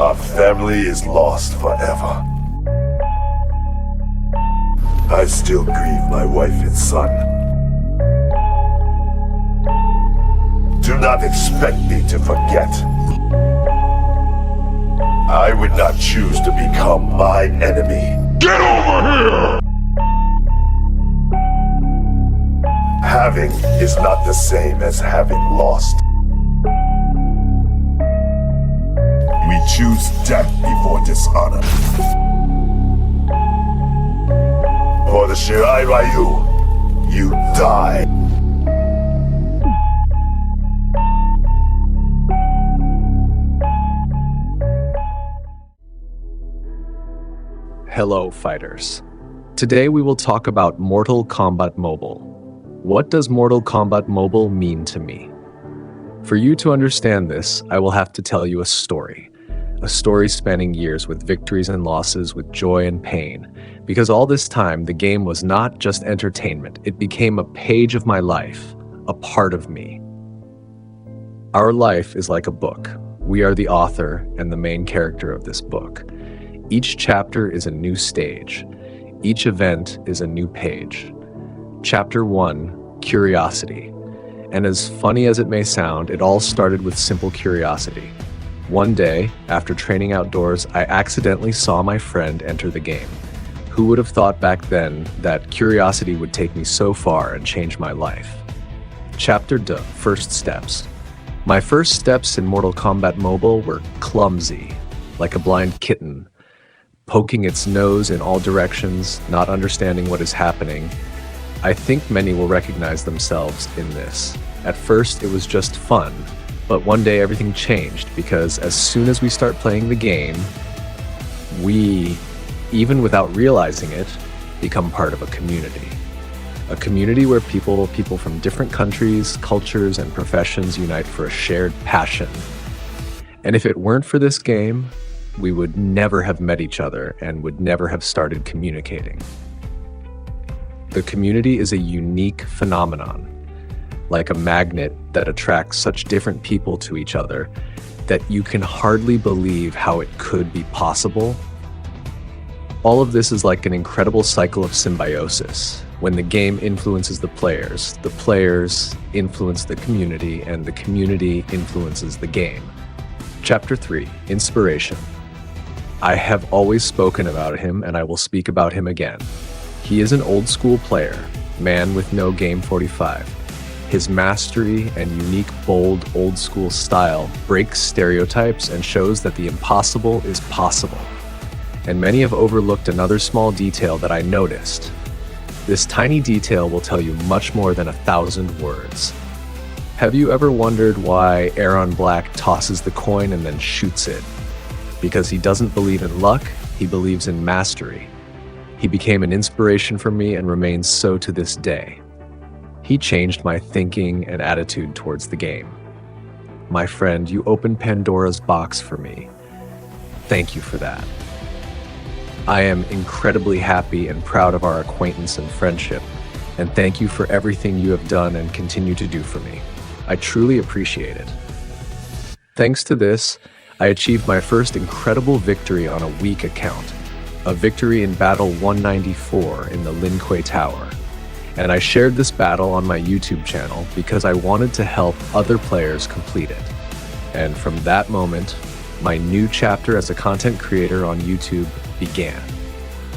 Our family is lost forever. I still grieve my wife and son. Do not expect me to forget. I would not choose to become my enemy. Get over here! Having is not the same as having lost. We choose death before dishonor. For the Shirai Ryu, you die. Hello, fighters. Today we will talk about Mortal Kombat Mobile. What does Mortal Kombat Mobile mean to me? For you to understand this, I will have to tell you a story spanning years with victories and losses, with joy and pain, because all this time the game was not just entertainment, it became a page of my life, a part of me. Our life is like a book. We are the author and the main character of this book. Each chapter is a new stage. Each event is a new page. Chapter 1, Curiosity. And as funny as it may sound, it all started with simple curiosity. One day, after training outdoors, I accidentally saw my friend enter the game. Who would have thought back then that curiosity would take me so far and change my life? Chapter 2, First Steps. My first steps in Mortal Kombat Mobile were clumsy, like a blind kitten, poking its nose in all directions, not understanding what is happening. I think many will recognize themselves in this. At first, it was just fun, but one day everything changed because as soon as we start playing the game, we, even without realizing it, become part of a community. A community where people from different countries, cultures, and professions unite for a shared passion. And if it weren't for this game, we would never have met each other and would never have started communicating. The community is a unique phenomenon, like a magnet that attracts such different people to each other that you can hardly believe how it could be possible. All of this is like an incredible cycle of symbiosis. When the game influences the players influence the community, and the community influences the game. Chapter 3, Inspiration. I have always spoken about him, and I will speak about him again. He is an old school player, man with no game 45. His mastery and unique, bold, old school style breaks stereotypes and shows that the impossible is possible. And many have overlooked another small detail that I noticed. This tiny detail will tell you much more than 1,000 words. Have you ever wondered why Aaron Black tosses the coin and then shoots it? Because he doesn't believe in luck, he believes in mastery. He became an inspiration for me and remains so to this day. He changed my thinking and attitude towards the game. My friend, you opened Pandora's box for me. Thank you for that. I am incredibly happy and proud of our acquaintance and friendship, and thank you for everything you have done and continue to do for me. I truly appreciate it. Thanks to this, I achieved my first incredible victory on a weak account, a victory in Battle 194 in the Lin Kuei Tower. And I shared this battle on my YouTube channel because I wanted to help other players complete it. And from that moment, my new chapter as a content creator on YouTube began.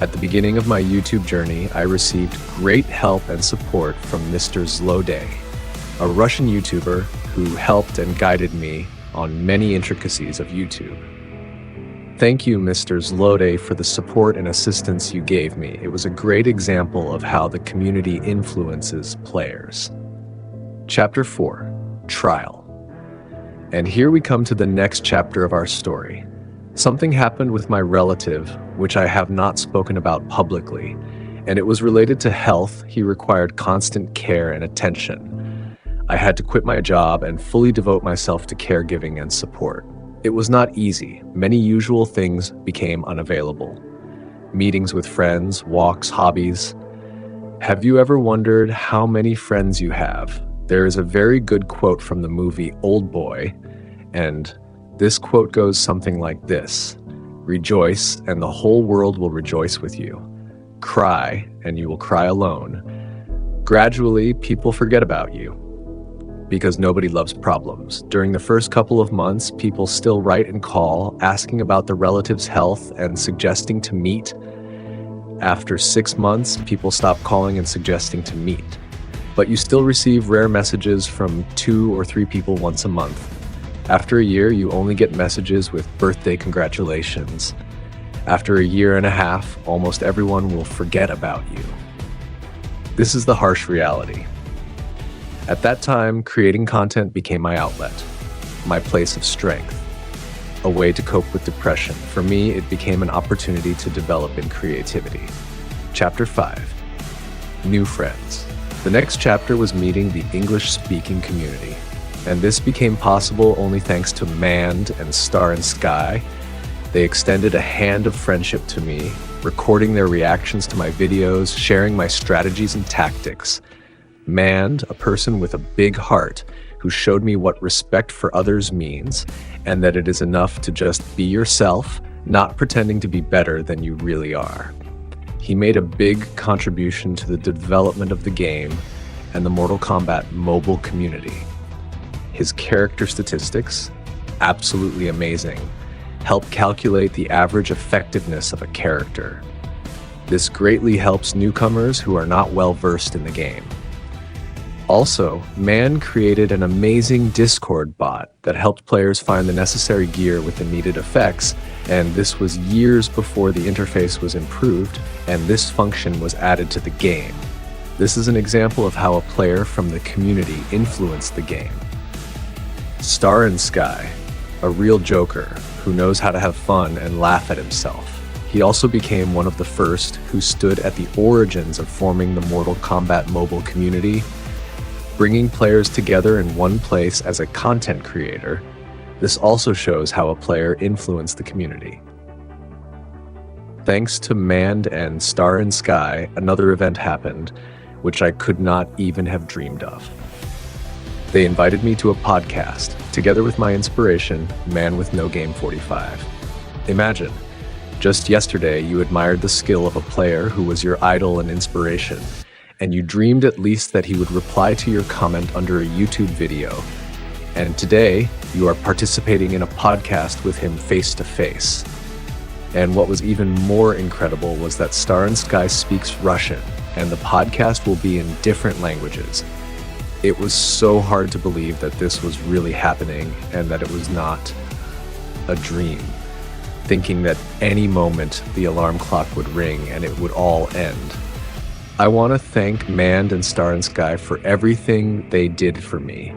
At the beginning of my YouTube journey, I received great help and support from Mr. Zlodey, a Russian YouTuber who helped and guided me on many intricacies of YouTube. Thank you, Mr. Zlodey, for the support and assistance you gave me. It was a great example of how the community influences players. Chapter 4, Trial. And here we come to the next chapter of our story. Something happened with my relative, which I have not spoken about publicly, and it was related to health. He required constant care and attention. I had to quit my job and fully devote myself to caregiving and support. It was not easy. Many usual things became unavailable. Meetings with friends, walks, hobbies. Have you ever wondered how many friends you have? There is a very good quote from the movie Old Boy, and This quote goes something like this: "Rejoice, and the whole world will rejoice with you. Cry, and you will cry alone. Gradually, people forget about you, because nobody loves problems. During the first couple of months, people still write and call, asking about the relative's health and suggesting to meet. After 6 months, people stop calling and suggesting to meet. But you still receive rare messages from 2 or 3 people once a month. After a year, you only get messages with birthday congratulations. After a year and a half, almost everyone will forget about you." This is the harsh reality. At that time, creating content became my outlet, my place of strength, a way to cope with depression. For me, it became an opportunity to develop in creativity. Chapter 5. New friends. The next chapter was meeting the English-speaking community, and this became possible only thanks to Mand and StarInSky. They extended a hand of friendship to me, recording their reactions to my videos, sharing my strategies and tactics. Mand, a person with a big heart, who showed me what respect for others means, and that it is enough to just be yourself, not pretending to be better than you really are. He made a big contribution to the development of the game and the Mortal Kombat Mobile community. His character statistics, absolutely amazing, help calculate the average effectiveness of a character. This greatly helps newcomers who are not well versed in the game. Also, Man created an amazing Discord bot that helped players find the necessary gear with the needed effects, and this was years before the interface was improved and this function was added to the game. This is an example of how a player from the community influenced the game. StarInSky, a real joker who knows how to have fun and laugh at himself. He also became one of the first who stood at the origins of forming the Mortal Kombat Mobile community, bringing players together in one place as a content creator. This also shows how a player influenced the community. Thanks to Mand and StarInSky, another event happened, which I could not even have dreamed of. They invited me to a podcast, together with my inspiration, Man with No Game 45. Imagine, just yesterday you admired the skill of a player who was your idol and inspiration, and you dreamed at least that he would reply to your comment under a YouTube video. And today, you are participating in a podcast with him face to face. And what was even more incredible was that StarInSky speaks Russian, and the podcast will be in different languages. It was so hard to believe that this was really happening and that it was not a dream, thinking that any moment the alarm clock would ring and it would all end. I want to thank Mand and StarInSky for everything they did for me,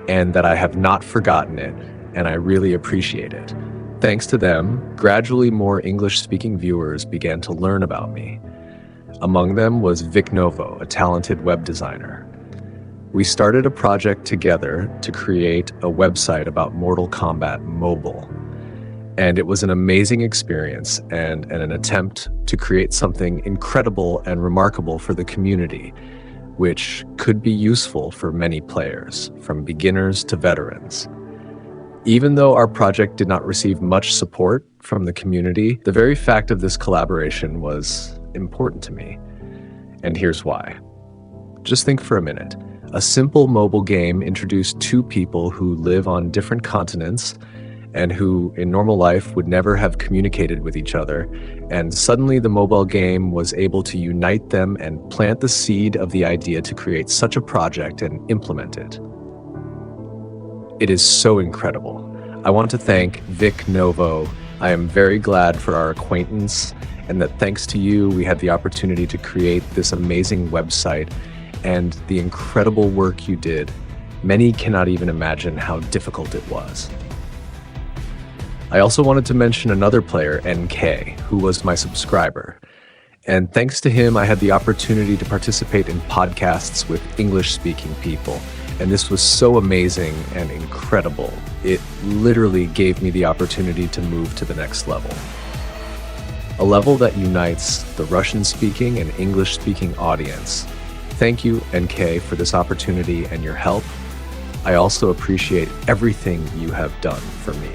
and that I have not forgotten it, and I really appreciate it. Thanks to them, gradually more English-speaking viewers began to learn about me. Among them was Vic Novo, a talented web designer. We started a project together to create a website about Mortal Kombat Mobile. And it was an amazing experience and an attempt to create something incredible and remarkable for the community, which could be useful for many players, from beginners to veterans. Even though our project did not receive much support from the community, the very fact of this collaboration was important to me. And here's why. Just think for a minute. A simple mobile game introduced 2 people who live on different continents and who in normal life would never have communicated with each other, and suddenly the mobile game was able to unite them and plant the seed of the idea to create such a project and implement it. It is so incredible. I want to thank Vic Novo. I am very glad for our acquaintance, and that thanks to you, we had the opportunity to create this amazing website and the incredible work you did. Many cannot even imagine how difficult it was. I also wanted to mention another player, NK, who was my subscriber. And thanks to him, I had the opportunity to participate in podcasts with English-speaking people. And this was so amazing and incredible. It literally gave me the opportunity to move to the next level. A level that unites the Russian-speaking and English-speaking audience. Thank you, NK, for this opportunity and your help. I also appreciate everything you have done for me.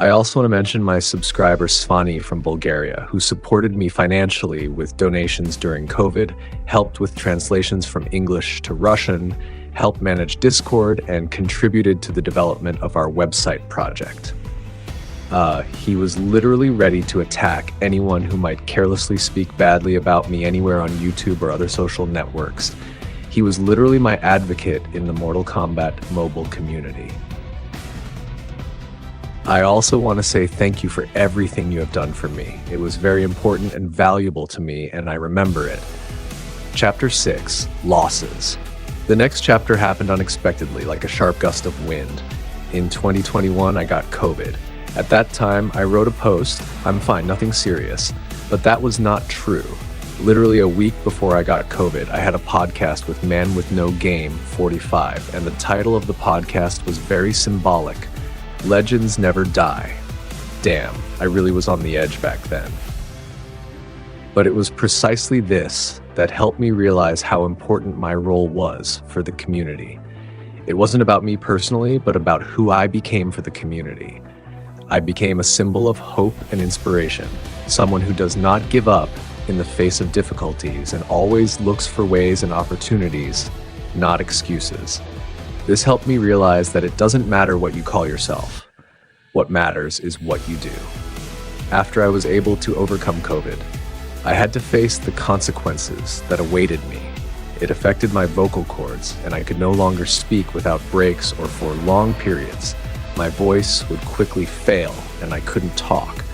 I also want to mention my subscriber Svani from Bulgaria, who supported me financially with donations during COVID, helped with translations from English to Russian, helped manage Discord, and contributed to the development of our website project. He was literally ready to attack anyone who might carelessly speak badly about me anywhere on YouTube or other social networks. He was literally my advocate in the Mortal Kombat Mobile community. I also want to say thank you for everything you have done for me. It was very important and valuable to me, and I remember it. Chapter 6, Losses. The next chapter happened unexpectedly, like a sharp gust of wind. In 2021, I got COVID. At that time, I wrote a post, "I'm fine, nothing serious," but that was not true. Literally a week before I got COVID, I had a podcast with Man With No Game 45, and the title of the podcast was very symbolic. Legends never die. Damn, I really was on the edge back then. But it was precisely this that helped me realize how important my role was for the community. It wasn't about me personally, but about who I became for the community. I became a symbol of hope and inspiration, someone who does not give up in the face of difficulties and always looks for ways and opportunities, not excuses. This helped me realize that it doesn't matter what you call yourself. What matters is what you do. After I was able to overcome COVID, I had to face the consequences that awaited me. It affected my vocal cords, and I could no longer speak without breaks or for long periods. My voice would quickly fail, and I couldn't talk.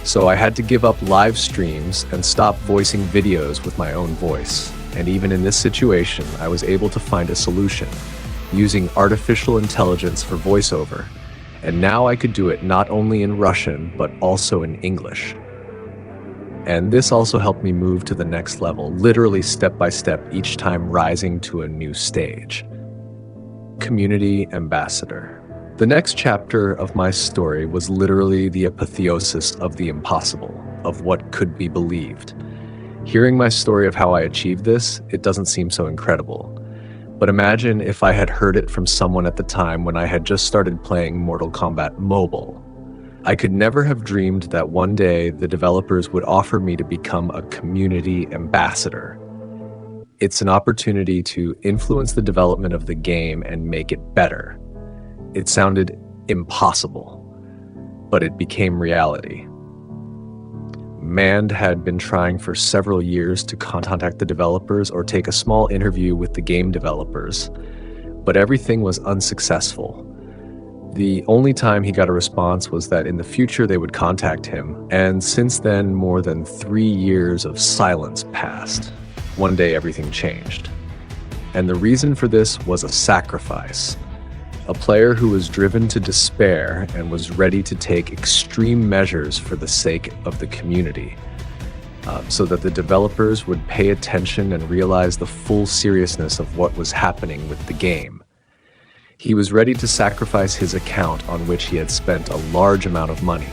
So I had to give up live streams and stop voicing videos with my own voice. And even in this situation, I was able to find a solution, using artificial intelligence for voiceover. And now I could do it not only in Russian, but also in English. And this also helped me move to the next level, literally step by step, each time rising to a new stage. Community Ambassador. The next chapter of my story was literally the apotheosis of the impossible, of what could be believed. Hearing my story of how I achieved this, it doesn't seem so incredible. But imagine if I had heard it from someone at the time when I had just started playing Mortal Kombat Mobile. I could never have dreamed that one day the developers would offer me to become a community ambassador. It's an opportunity to influence the development of the game and make it better. It sounded impossible, but it became reality. Mand had been trying for several years to contact the developers or take a small interview with the game developers, but everything was unsuccessful. The only time he got a response was that in the future they would contact him, and since then more than 3 years of silence passed. One day everything changed. And the reason for this was a sacrifice. A player who was driven to despair and was ready to take extreme measures for the sake of the community, so that the developers would pay attention and realize the full seriousness of what was happening with the game. He was ready to sacrifice his account on which he had spent a large amount of money.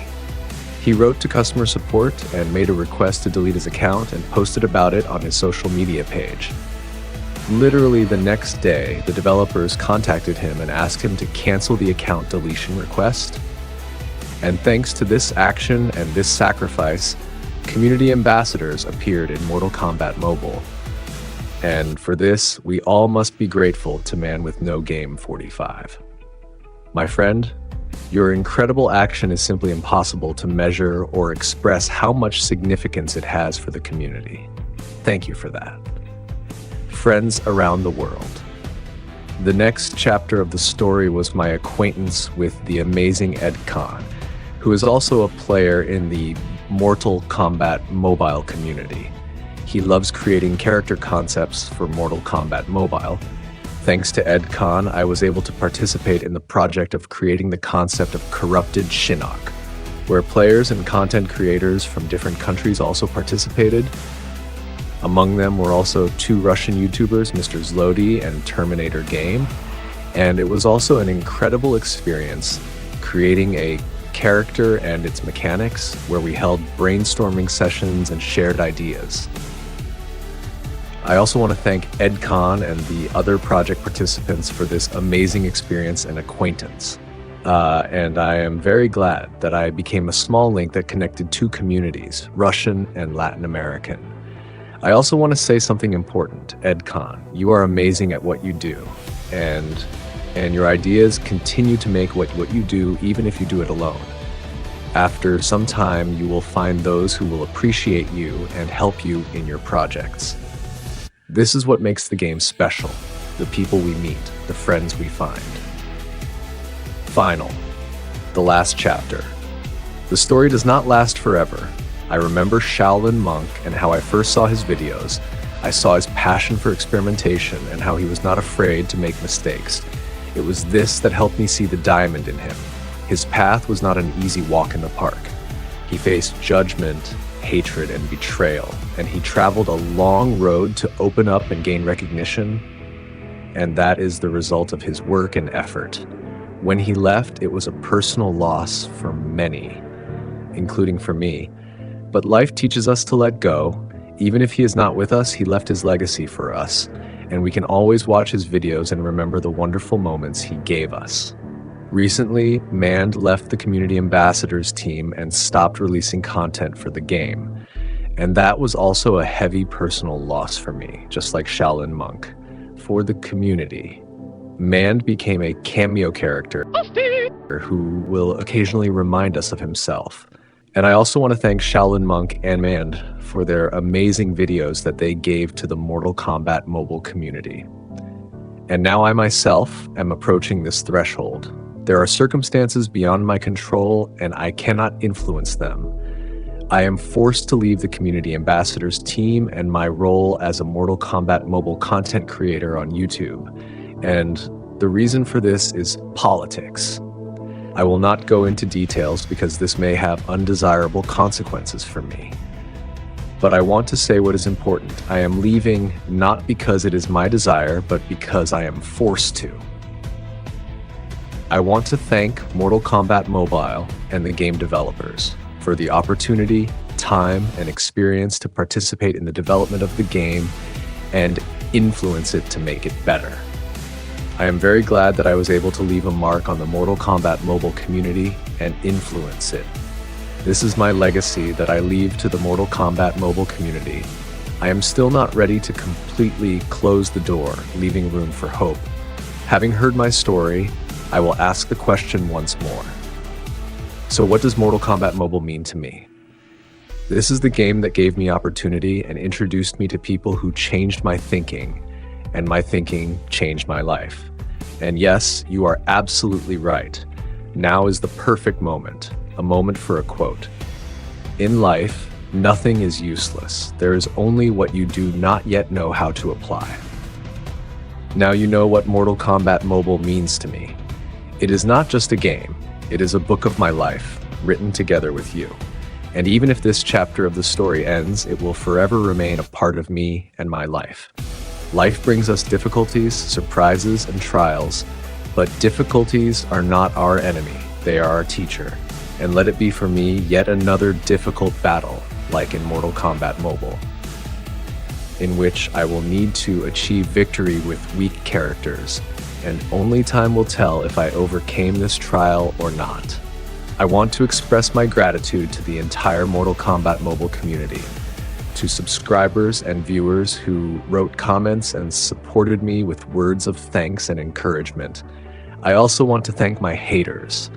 He wrote to customer support and made a request to delete his account and posted about it on his social media page. Literally the next day, the developers contacted him and asked him to cancel the account deletion request. And thanks to this action and this sacrifice, community ambassadors appeared in Mortal Kombat Mobile. And for this, we all must be grateful to Man With No Game 45. My friend, your incredible action is simply impossible to measure or express how much significance it has for the community. Thank you for that. Friends around the world. The next chapter of the story was my acquaintance with the amazing Ed Khan, who is also a player in the Mortal Kombat Mobile community. He loves creating character concepts for Mortal Kombat Mobile. Thanks to Ed Khan, I was able to participate in the project of creating the concept of Corrupted Shinnok, where players and content creators from different countries also participated. Among them were also 2 Russian YouTubers, Mr. Zlody and Terminator Game, and it was also an incredible experience creating a character and its mechanics where we held brainstorming sessions and shared ideas. I also want to thank Ed Khan and the other project participants for this amazing experience and acquaintance. and I am very glad that I became a small link that connected two communities, Russian and Latin American. I also want to say something important. EdCon, you are amazing at what you do, and your ideas continue to make what you do, even if you do it alone. After some time, you will find those who will appreciate you and help you in your projects. This is what makes the game special, the people we meet, the friends we find. Final, the last chapter. The story does not last forever. I remember ShaolinMonk and how I first saw his videos. I saw his passion for experimentation and how he was not afraid to make mistakes. It was this that helped me see the diamond in him. His path was not an easy walk in the park. He faced judgment, hatred, and betrayal, and he traveled a long road to open up and gain recognition, and that is the result of his work and effort. When he left, it was a personal loss for many, including for me. But life teaches us to let go. Even if he is not with us, he left his legacy for us, and we can always watch his videos and remember the wonderful moments he gave us. Recently, Mand left the community ambassadors team and stopped releasing content for the game. And that was also a heavy personal loss for me, just like ShaolinMonk. For the community, Mand became a cameo character who will occasionally remind us of himself. And I also want to thank ShaolinMonk and Mand for their amazing videos that they gave to the Mortal Kombat Mobile community. And now I myself am approaching this threshold. There are circumstances beyond my control, and I cannot influence them. I am forced to leave the community ambassadors team and my role as a Mortal Kombat Mobile content creator on YouTube. And the reason for this is politics. I will not go into details because this may have undesirable consequences for me. But I want to say what is important. I am leaving not because it is my desire, but because I am forced to. I want to thank Mortal Kombat Mobile and the game developers for the opportunity, time, and experience to participate in the development of the game and influence it to make it better. I am very glad that I was able to leave a mark on the Mortal Kombat Mobile community and influence it. This is my legacy that I leave to the Mortal Kombat Mobile community. I am still not ready to completely close the door, leaving room for hope. Having heard my story, I will ask the question once more. So what does Mortal Kombat Mobile mean to me? This is the game that gave me opportunity and introduced me to people who changed my thinking, and my thinking changed my life. And yes, you are absolutely right. Now is the perfect moment, a moment for a quote. In life, nothing is useless. There is only what you do not yet know how to apply. Now you know what Mortal Kombat Mobile means to me. It is not just a game. It is a book of my life, written together with you. And even if this chapter of the story ends, it will forever remain a part of me and my life. Life brings us difficulties, surprises, and trials, but difficulties are not our enemy. They are our teacher. And let it be for me yet another difficult battle, like in Mortal Kombat Mobile, in which I will need to achieve victory with weak characters, and only time will tell if I overcame this trial or not. I want to express my gratitude to the entire Mortal Kombat Mobile community, to subscribers and viewers who wrote comments and supported me with words of thanks and encouragement. I also want to thank my haters,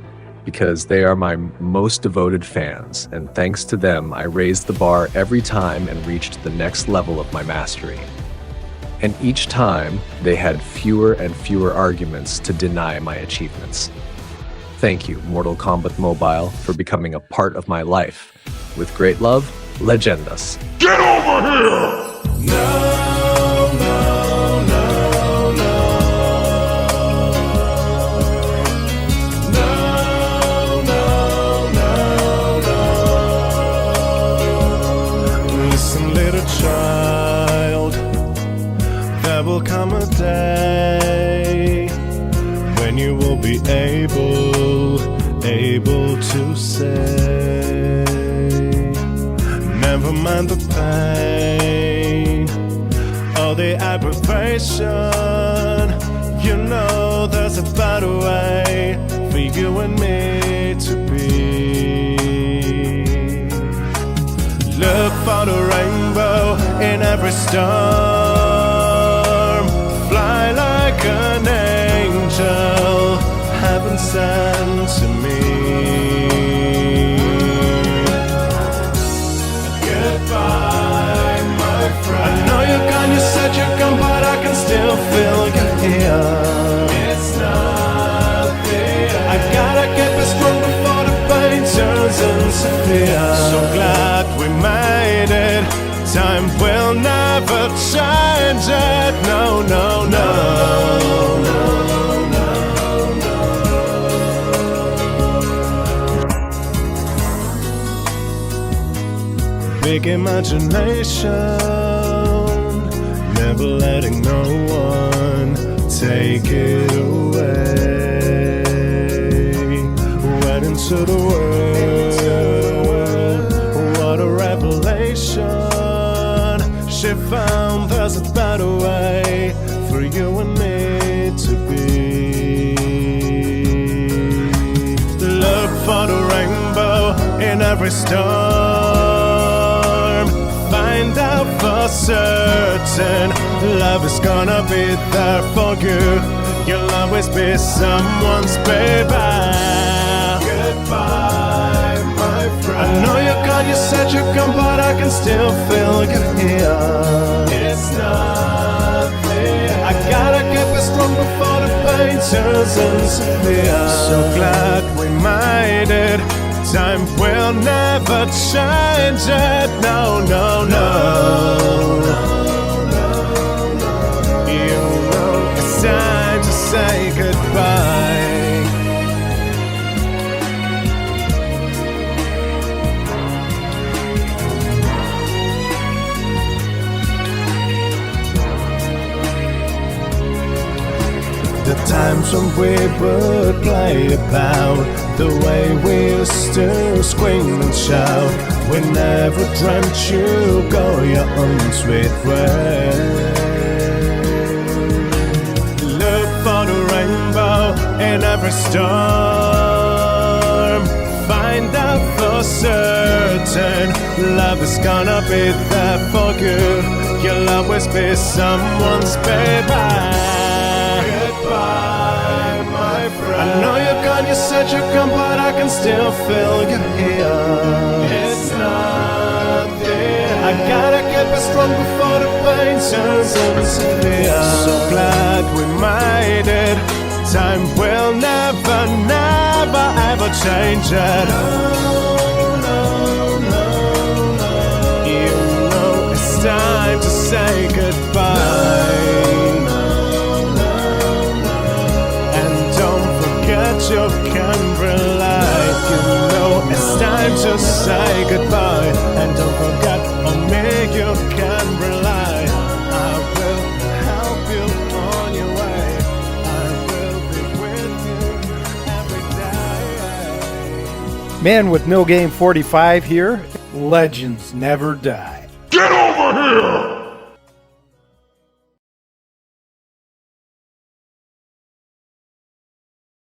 because they are my most devoted fans, and thanks to them, I raised the bar every time and reached the next level of my mastery. And each time, they had fewer and fewer arguments to deny my achievements. Thank you, Mortal Kombat Mobile, for becoming a part of my life. With great love, LegendaS. Get over here! No, no, no, no. No, no, no, no. Listen, little child, there will come a day when you will be able to say, never mind the pain or the aggravation. You know there's a better way for you and me to be. Look for the rainbow in every storm. Fly like an angel, heaven sent to me. Goodbye, my friend. I know you're gone, you said you're gone, but I can still feel you here. It's not there. I gotta get this strong before the pain turns into fear. So glad we made it. Time will never change it. No, no, no, no. Big imagination, never letting no one take it away. Went into the world, what a revelation. She found there's a better way for you and me to be. Look for the rainbow in every storm. Find out for certain love is gonna be there for you. You'll always be someone's baby. Goodbye, my friend. I know you're gone, you said you're gone, but I can still feel you here. It's not there. I gotta get this strong before the pain turns into fear. So glad we made it. Time will never change it. No, no, no. You know it's time to say goodbye. The times when we would play about, the way we used to scream and shout. We never dreamt you'd go your own sweet way. Look for the rainbow in every storm. Find out for certain love is gonna be there for you. You'll always be someone's baby. Goodbye, my friend. I know you're gone, you said you're gone, but I can still feel you here. It's not there. I gotta get this strong before the pain turns into fear. So glad we made it. Time will never, never, ever change it. No, no, no, no. You know it's time to say goodbye. Your candlelight, you know it's time to say goodbye. And don't forget on me you can rely. I will help you on your way. I will be with you every day. Man with No Game 45 here. Legends never die. Get over here!